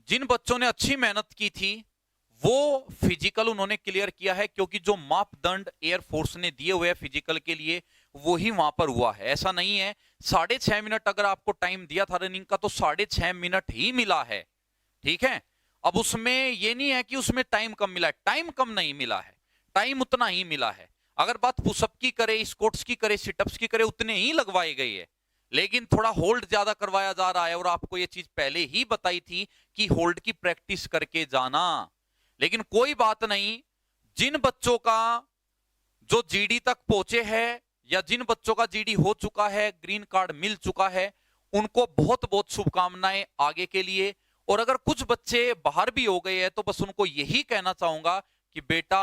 जिन बच्चों ने अच्छी मेहनत की थी वो फिजिकल उन्होंने क्लियर किया है, क्योंकि जो मापदंड एयरफोर्स ने दिए हुए हैं फिजिकल के लिए वो ही वहां पर हुआ है। ऐसा नहीं है 6.5 मिनट अगर आपको टाइम दिया था रनिंग का तो 6.5 मिनट ही मिला है, ठीक है। अब उसमें ये नहीं है कि उसमें टाइम कम मिला है, टाइम कम नहीं मिला है, टाइम उतना ही मिला है। अगर बात पुशअप की करे, स्क्वाट्स की करे, सिटअप्स की करे, उतने ही लगवाए गए है, लेकिन थोड़ा होल्ड ज्यादा करवाया जा रहा है। और आपको ये चीज पहले ही बताई थी कि होल्ड की प्रैक्टिस करके जाना। लेकिन कोई बात नहीं, जिन बच्चों का जो जीडी तक पहुंचे हैं या जिन बच्चों का जीडी हो चुका है, ग्रीन कार्ड मिल चुका है, उनको बहुत बहुत शुभकामनाएं आगे के लिए। और अगर कुछ बच्चे बाहर भी हो गए हैं तो बस उनको यही कहना चाहूंगा कि बेटा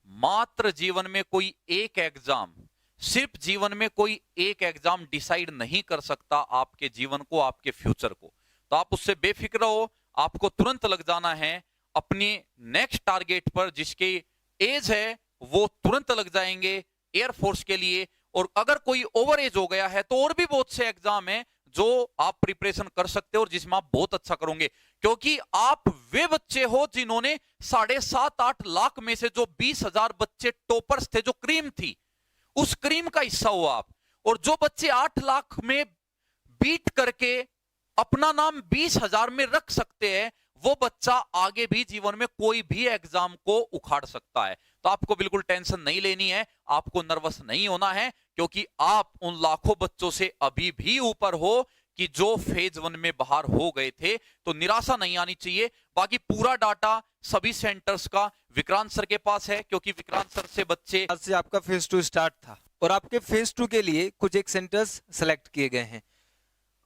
मात्र जीवन में कोई एक एग्जाम, सिर्फ जीवन में कोई एक एग्जाम डिसाइड नहीं कर सकता आपके जीवन को, आपके फ्यूचर को। तो आप उससे बेफिक्र रहो, आपको तुरंत लग जाना है अपने नेक्स्ट टारगेट पर, जिसके एज है वो तुरंत लग जाएंगे एयरफोर्स के लिए। और अगर कोई ओवर एज हो गया है तो और भी बहुत से एग्जाम हैं जो आप प्रिपरेशन कर सकते हो और जिसमें आप बहुत अच्छा करोगे, क्योंकि आप वे बच्चे हो जिन्होंने 7.5-8 लाख में से जो 20,000 बच्चे टॉपर्स थे, जो क्रीम थी, उस क्रीम का हिस्सा हो आप। और जो बच्चे 8 लाख में बीट करके अपना नाम 20,000 में रख सकते हैं, वो बच्चा आगे भी जीवन में कोई भी एग्जाम को उखाड़ सकता है। तो आपको बिल्कुल टेंशन नहीं लेनी है, आपको नर्वस नहीं होना है, क्योंकि आप उन लाखों बच्चों से अभी भी ऊपर हो कि जो फेज 1 में बाहर हो गए थे। तो निराशा नहीं आनी चाहिए। बाकी पूरा डाटा सभी सेंटर्स का विक्रांत सर के पास है, क्योंकि विक्रांत सर से बच्चे आज से आपका फेज 2 स्टार्ट था और आपके फेज 2 के लिए कुछ एक सेंटर्स सेलेक्ट किए गए हैं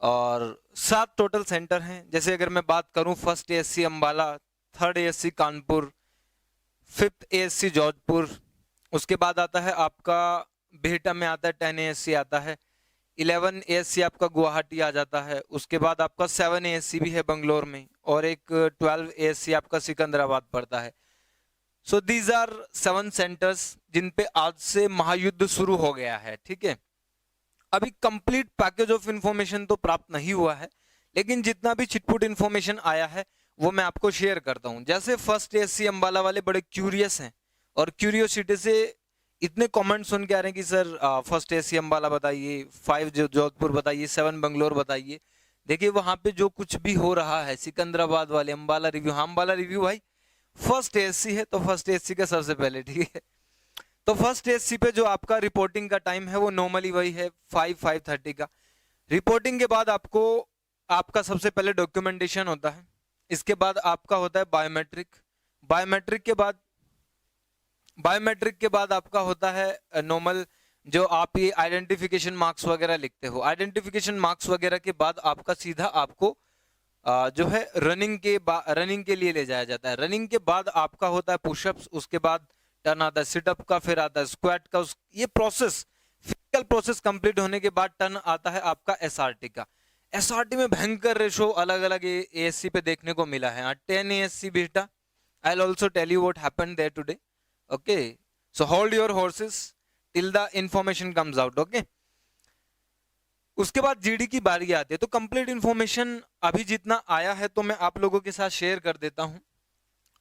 और 7 टोटल सेंटर हैं। जैसे अगर मैं बात करूं, first ASC Ambala, third ASC Kanpur, fifth ASC Jodhpur, उसके बाद आता है आपका बिहटा में आता है 10 एएससी आता है, 11 एएससी आपका गुवाहाटी आ जाता है, उसके बाद आपका 7 एएससी भी है बंगलोर में और एक 12 एएससी आपका सिकंदराबाद पड़ता है। सो दीज आर 7 सेंटर्स जिन पे आज से महायुद्ध शुरू हो गया है, ठीक है। अभी कंप्लीट पैकेज ऑफ इंफॉर्मेशन तो प्राप्त नहीं हुआ है, लेकिन जितना भी छिटपुट इंफॉर्मेशन आया है वो मैं आपको शेयर करता हूं। जैसे फर्स्ट एएससी अंबाला वाले बड़े क्यूरियस हैं और क्यूरियोसिटी से इतने कमेंट सुन के आ रहे हैं कि सर फर्स्ट एएससी अंबाला बताइए, 5 जोधपुर बताइए, 7 बंगलोर बताइए। देखिए वहां पे जो कुछ भी हो रहा है, सिकंदराबाद वाले अंबाला रिव्यू, हाँ अंबाला रिव्यू भाई फर्स्ट एएससी है तो फर्स्ट एएससी का सबसे पहले, ठीक है। तो फर्स्ट एएससी पे जो आपका रिपोर्टिंग का टाइम है वो नॉर्मली वही है 5-5:30 का। रिपोर्टिंग के बाद आपको आपका सबसे पहले डॉक्यूमेंटेशन होता है, इसके बाद आपका होता है बायोमेट्रिक, बायोमेट्रिक के बाद आपका होता है नॉर्मल जो आप ये आइडेंटिफिकेशन मार्क्स वगैरह लिखते हो। आइडेंटिफिकेशन मार्क्स वगैरह के बाद आपका सीधा आपको जो है रनिंग के लिए ले जाया जाता है। रनिंग के बाद आपका होता है पुशअप्स, उसके बाद टर्न आता है सिटअप का, फिर आता है स्क्वाट का। ये प्रोसेस, फिजिकल प्रोसेस कंप्लीट होने के बाद टर्न आता है आपका एसआरटी का। एसआरटी में भयंकर रेशो अलग अलग एएससी पे देखने को मिला है। 10 एएससी बेटा, I will also tell you what happened there today, okay. So hold your horses till the information comes out, okay. उसके बाद जीडी की बारी आती है। तो कंप्लीट इंफॉर्मेशन अभी जितना आया है तो मैं आप लोगों के साथ शेयर कर देता हूं,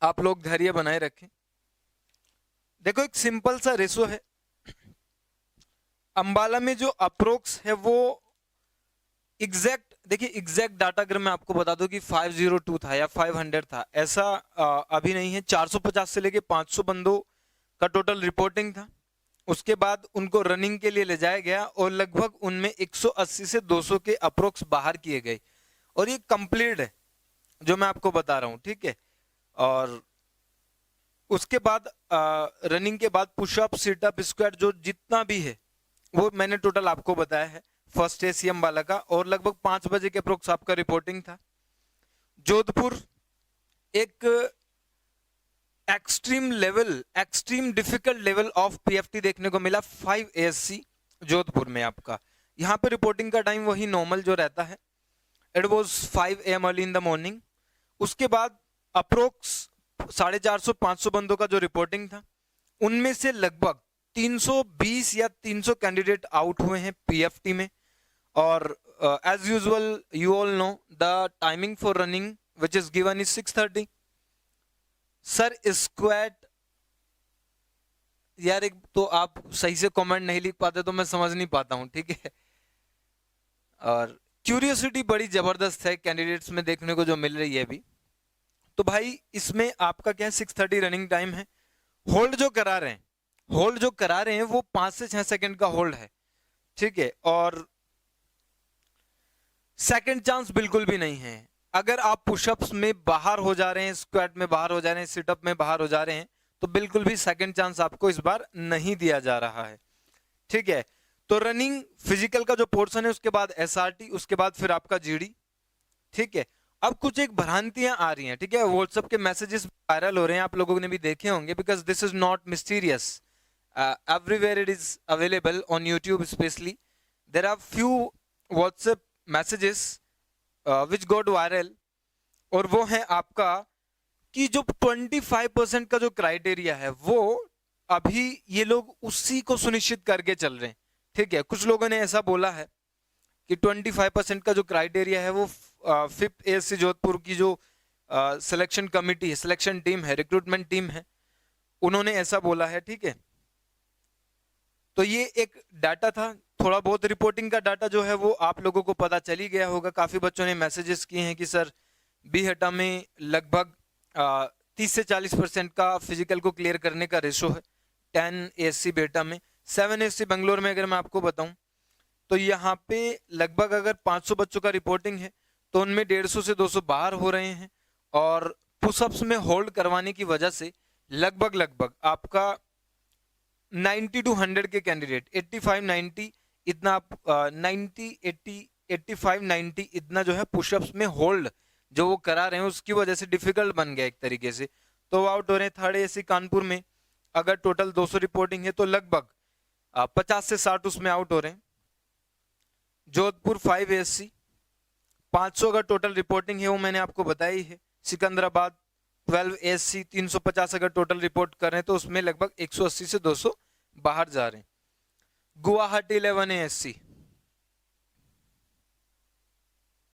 आप लोग धैर्य बनाए रखें। देखो एक सिंपल सा रेशो है, अंबाला में जो अप्रोक्स है वो एग्जैक्ट, देखिए एग्जैक्ट डाटा अगर मैं आपको बता दूं कि 502 था या 500 था, ऐसा अभी नहीं है। 450 से लेके 500 बंदों का टोटल रिपोर्टिंग था। उसके बाद उनको रनिंग के लिए ले जाया गया और लगभग उनमें 180 से 200 के अप्रोक्स बाहर किए गए और ये कंप्लीट है जो मैं आपको बता रहा हूं, ठीक है। और उसके बाद रनिंग के बाद पुशअप, सिटअप, स्क्वाट जो जितना भी है वो मैंने टोटल आपको बताया है फर्स्ट एएससी अंबाला का। और लगभग 5 बजे के अप्रोक्स आपका रिपोर्टिंग था। जोधपुर एक extreme difficult level of PFT देखने को मिला 5 एएससी जोधपुर में आपका। यहाँ पे रिपोर्टिंग का टाइम वही नॉर्मल जो रहता है, it was 5 AM early in the morning. उसके बाद अप्रोक्स 450-500 बंदों का जो रिपोर्टिंग था, उनमें से लगभग 320 या 300 कैंडिडेट आउट हुए हैं पीएफटी में। और as usual you all know the timing for running which is given is 630. Sir squat, यार एक तो आप सही से कमेंट नहीं लिख पाते तो मैं समझ नहीं पाता हूं, ठीक है। और क्यूरियोसिटी बड़ी जबरदस्त है कैंडिडेट्स में देखने को जो मिल रही है अभी। तो भाई इसमें आपका क्या है, 630 रनिंग टाइम है। होल्ड जो करा रहे हैं वो 5 से 6 सेकंड का होल्ड है, ठीक है। और सेकंड चांस बिल्कुल भी नहीं है। अगर आप पुशअप्स में बाहर हो जा रहे हैं, स्क्वाट में बाहर हो जा रहे हैं, सिटअप में बाहर हो जा रहे हैं, तो बिल्कुल भी सेकंड चांस आपको इस बार नहीं दिया जा रहा है, ठीक है। तो रनिंग फिजिकल का जो पोर्शन है, उसके बाद एसआरटी, उसके बाद फिर आपका जीडी, ठीक है। अब कुछ एक भ्रांतियां आ रही हैं, ठीक है। व्हाट्सएप के मैसेजेस वायरल हो रहे हैं, आप लोगों ने भी देखे होंगे, because this is not mysterious, everywhere it is available on YouTube specially. There are few WhatsApp messages which got viral, और वो है आपका कि जो 25% का जो क्राइटेरिया है वो अभी ये लोग उसी को सुनिश्चित करके चल रहे हैं, ठीक है। कुछ लोगों ने ऐसा बोला है कि 25% का जो क्राइटेरिया है वो 5th ASC जोधपुर की जो सिलेक्शन कमिटी है, सिलेक्शन टीम है, रिक्रूटमेंट टीम है, उन्होंने ऐसा बोला है, ठीक है। तो ये एक डाटा था, थोड़ा बहुत रिपोर्टिंग का डाटा जो है वो आप लोगों को पता चल ही गया होगा। काफी बच्चों ने मैसेजेस किए हैं कि सर बीहटा में लगभग 30 से 40% का फिजिकल को क्लियर करने का रेशो है। 10 ASC बेटा में, 7 ASC बेंगलोर में अगर मैं आपको बताऊं तो यहाँ पे लगभग अगर 500 बच्चों का रिपोर्टिंग है तो उनमें 150 से 200 बाहर हो रहे हैं। और पुशअप्स में होल्ड करवाने की वजह से लगभग आपका 90 to 100 के कैंडिडेट 85-90 इतना आप 90 80 85-90 इतना जो है पुशअप्स में होल्ड जो वो करा रहे हैं उसकी वजह से डिफिकल्ट बन गया एक तरीके से। तो आउट हो रहे हैं। 3rd ASC कानपुर में अगर टोटल 200 रिपोर्टिंग है तो लगभग 50 से 60 उसमें आउट हो रहे हैं। जोधपुर 5 ASC 500 अगर टोटल रिपोर्टिंग है वो मैंने आपको बताई है। सिकंदराबाद 12 ASC 350 अगर टोटल रिपोर्ट कर रहे हैं तो उसमें लगभग 180 से 200 बाहर जा रहे हैं। गुवाहाटी 11 ASC